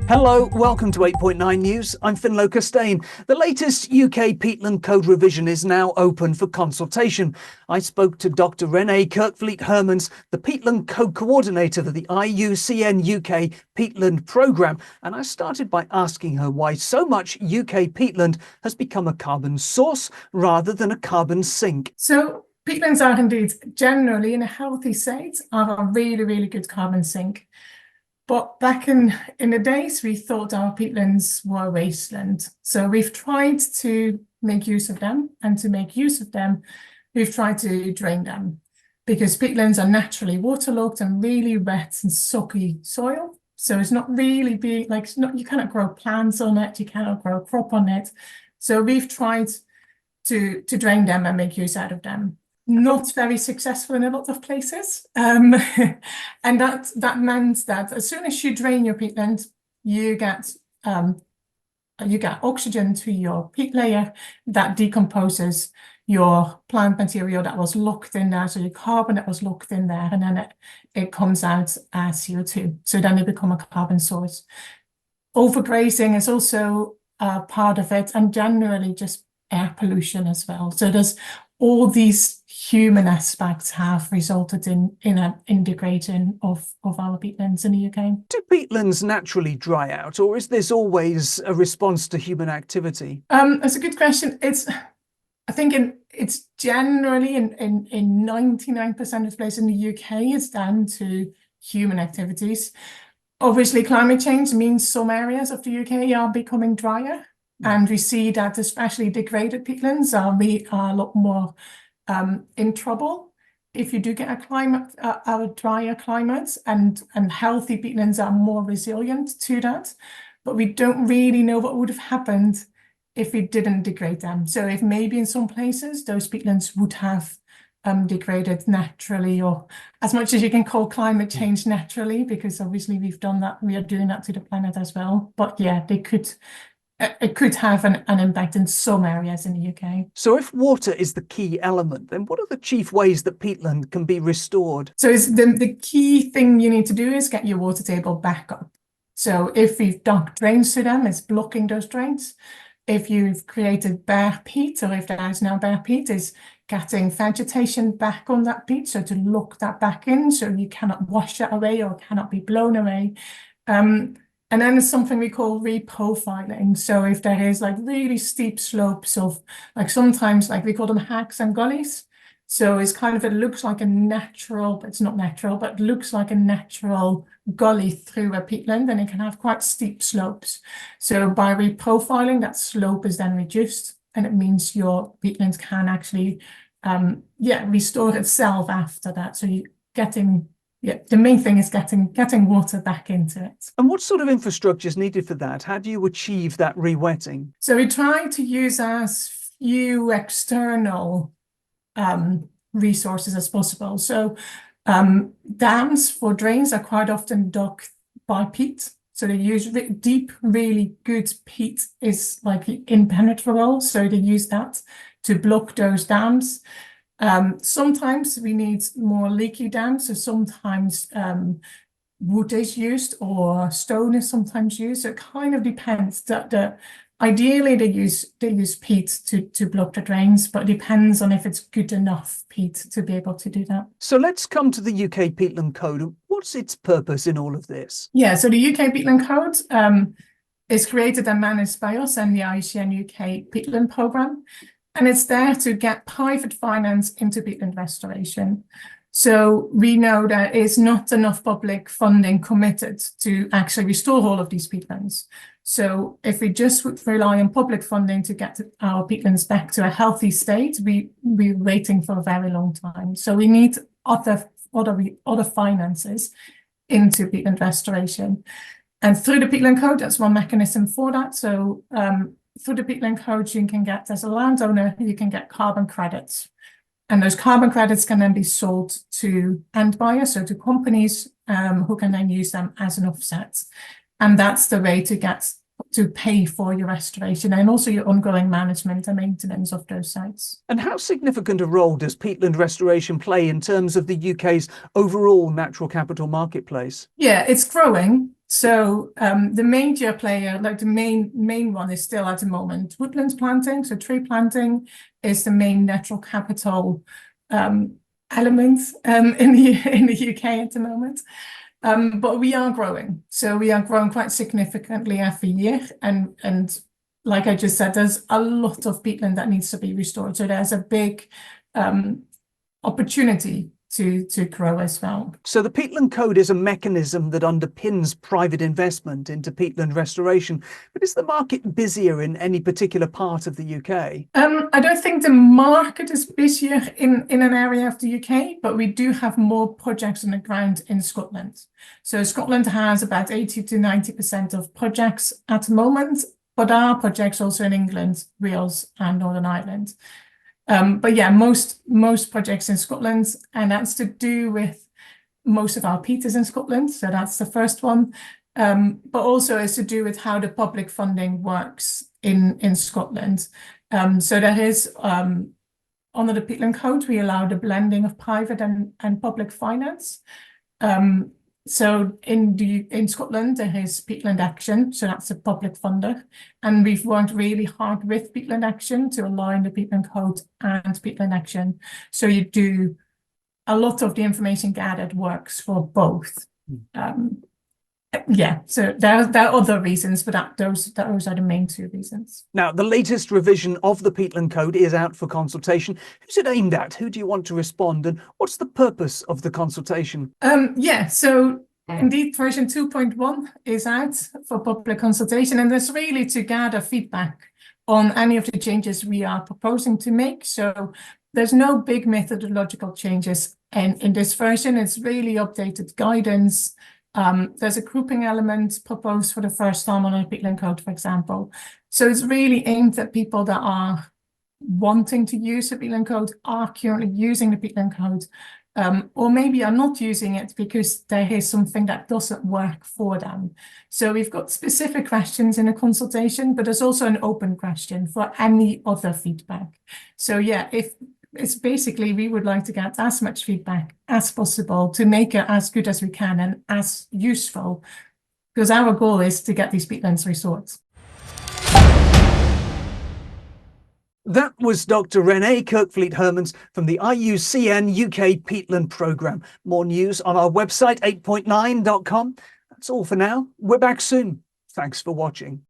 Hello, welcome to 8.9 News. I'm Ffinlo Costain. The latest UK Peatland Code revision is now open for consultation. I spoke to Dr Renée Kerkvliet-Hermans, the Peatland Code coordinator for the IUCN UK Peatland Programme, and I started by asking her why so much UK peatland has become a carbon source rather than a carbon sink. So peatlands are indeed generally in a healthy state, are a really good carbon sink. But back in the days, we thought our peatlands were wasteland. So we've tried to make use of them, and to make use of them, we've tried to drain them, because peatlands are naturally waterlogged and really wet and socky soil. So it's not really you cannot grow plants on it, you cannot grow a crop on it. So we've tried to drain them and make use out of them. Not very successful in a lot of places, and that meant that as soon as you drain your peatland, you get oxygen to your peat layer that decomposes your plant material that was locked in there, so your carbon that was locked in there, and then it comes out as CO2. So then they become a carbon source. Overgrazing is also part of it, and generally just air pollution as well. So there's all these human aspects have resulted in an integration of our peatlands in the UK. Do peatlands naturally dry out, or is this always a response to human activity? That's a good question. I think it's generally in 99% of places in the UK, it's down to human activities. Obviously, climate change means some areas of the UK are becoming drier. And we see that especially degraded peatlands are a lot more in trouble if you do get a drier climate, and healthy peatlands are more resilient to that. But we don't really know what would have happened if we didn't degrade them. So if maybe in some places those peatlands would have degraded naturally, or as much as you can call climate change naturally, because obviously we've done that, we are doing that to the planet as well. But yeah, it could have an impact in some areas in the UK. So if water is the key element, then what are the chief ways that peatland can be restored? So the key thing you need to do is get your water table back up. So if we've dug drains to them, it's blocking those drains. If you've created bare peat, or if there is now bare peat, is getting vegetation back on that peat, so to lock that back in, so you cannot wash that away or cannot be blown away. And then there's something we call reprofiling. So if there is really steep slopes of, sometimes we call them hacks and gullies. So it's it looks like a natural, but it's not natural, but it looks like a natural gully through a peatland, and it can have quite steep slopes. So by reprofiling, that slope is then reduced, and it means your peatland can actually, restore itself after that. So you're getting... Yeah, the main thing is getting water back into it. And what sort of infrastructure is needed for that? How do you achieve that re-wetting? So we try to use as few external resources as possible. So dams for drains are quite often dug by peat. So they use deep, really good peat is impenetrable. So they use that to block those dams. Sometimes we need more leaky dams, so sometimes wood is used or stone is sometimes used. So it kind of depends. Ideally they use peat to block the drains, but it depends on if it's good enough peat to be able to do that. So let's come to the UK Peatland Code. What's its purpose in all of this? Yeah, so the UK Peatland Code is created and managed by us and the IUCN UK Peatland Programme. And it's there to get private finance into peatland restoration. So we know there is not enough public funding committed to actually restore all of these peatlands. So if we just would rely on public funding to get our peatlands back to a healthy state, we're waiting for a very long time. So we need other finances into peatland restoration. And through the Peatland Code, that's one mechanism for that. So through the Peatland Code, you can get, as a landowner, you can get carbon credits. And those carbon credits can then be sold to end buyers, so to companies who can then use them as an offset. And that's the way to pay for your restoration and also your ongoing management and maintenance of those sites. And how significant a role does peatland restoration play in terms of the UK's overall natural capital marketplace? Yeah, it's growing. So the major player, like the main one, is still at the moment woodland planting. So tree planting is the main natural capital element in the UK at the moment. But we are growing. So we are growing quite significantly every year. And like I just said, there's a lot of peatland that needs to be restored. So there's a big opportunity to grow as well. So the Peatland Code is a mechanism that underpins private investment into peatland restoration. But is the market busier in any particular part of the UK? I don't think the market is busier in an area of the UK, but we do have more projects on the ground in Scotland. So Scotland has about 80 to 90% of projects at the moment, but there are projects also in England, Wales and Northern Ireland. But yeah, most projects in Scotland, and that's to do with most of our peat is in Scotland. So that's the first one. But also it's to do with how the public funding works in Scotland. So there is, under the Peatland Code, we allow the blending of private and public finance. So in Scotland, there is Peatland Action, so that's a public funder. And we've worked really hard with Peatland Action to align the Peatland Code and Peatland Action. So you do a lot of the information gathered works for both. Yeah, so there are other reasons, but those are the main two reasons. Now, the latest revision of the Peatland Code is out for consultation. Who's it aimed at? Who do you want to respond? And what's the purpose of the consultation? Yeah, so indeed, version 2.1 is out for public consultation, and that's really to gather feedback on any of the changes we are proposing to make. So there's no big methodological changes in this version. It's really updated guidance. There's a grouping element proposed for the first time on the Peatland Code, for example. So it's really aimed at people that are wanting to use the Peatland Code, are currently using the Peatland Code, or maybe are not using it because there is something that doesn't work for them. So we've got specific questions in a consultation, but there's also an open question for any other feedback. So yeah, if it's basically, we would like to get as much feedback as possible to make it as good as we can and as useful, because our goal is to get these peatlands restored. That was Dr Renée Kerkvliet-Hermans from the IUCN UK Peatland Programme. More news on our website, 8.9.com. That's all for now. We're back soon. Thanks for watching.